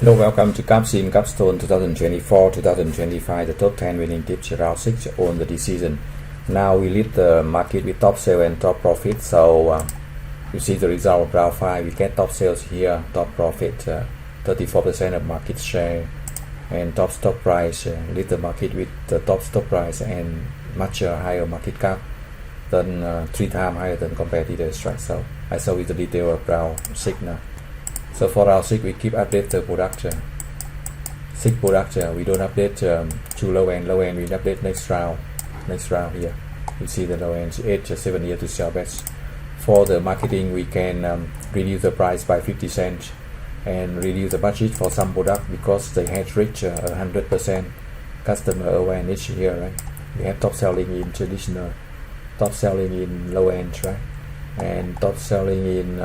Hello, welcome to Capsim Capstone 2024-2025, the top 10 winning tips round 6 on the decision. Now we lead the market with top sale and top profit. So you see the result of round 5. We get top sales here, top profit 34% of market share, and top stock price lead the market with the top stock price and much higher market cap than 3 times higher than competitors, right? So I show you the detail of round 6 now. So for round 6, we keep update the product. 6 product we don't update to low end. We update next round here. You see the low end 8 7 year to sell best. For the marketing, we can reduce the price by 50 cents and reduce the budget for some product because they had reached 100% customer awareness here, right? We have top selling in traditional, top selling in low end, right? And top selling in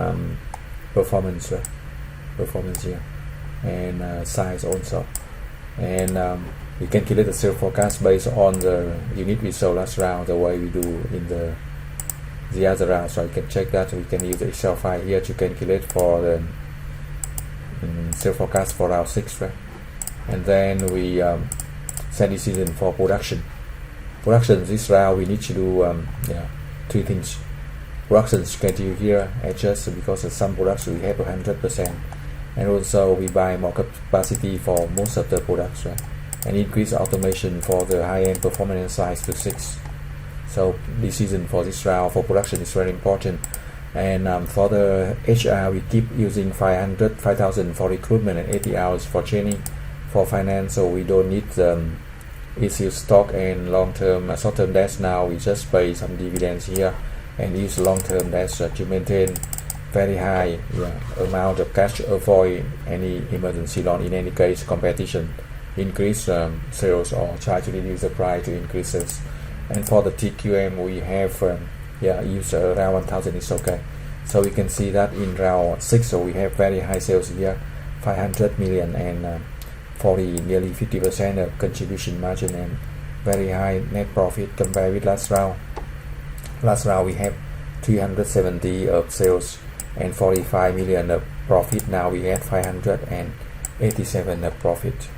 performance, right? Performance here, and size also, and we can calculate the sales forecast based on the unit we sold last round, the way we do in the other round. So you can check that. We can use the Excel file here to calculate for the sales forecast for round 6, right? And then we set decision for production. Production this round we need to do 3 things. Production schedule here adjust because of some products we have 100%, and also we buy more capacity for most of the products, right? And increase automation for the high-end performance size to 6. So decision for this round for production is very important. And for the HR, we keep using 5,000 for recruitment and 80 hours for training. For finance, so we don't need issue stock and long-term short-term debts now. We just pay some dividends here and use long-term debts to maintain very high amount of cash, avoid any emergency loan. In any case, competition increase sales or try to reduce the price to increase sales. And for the TQM, we have use around 1,000 is okay. So we can see that in round 6, so we have very high sales here, 500 million and nearly 50% of contribution margin and very high net profit compared with last round. Last round we have 370 of sales and 45 million of profit. Now we had 587 of profit.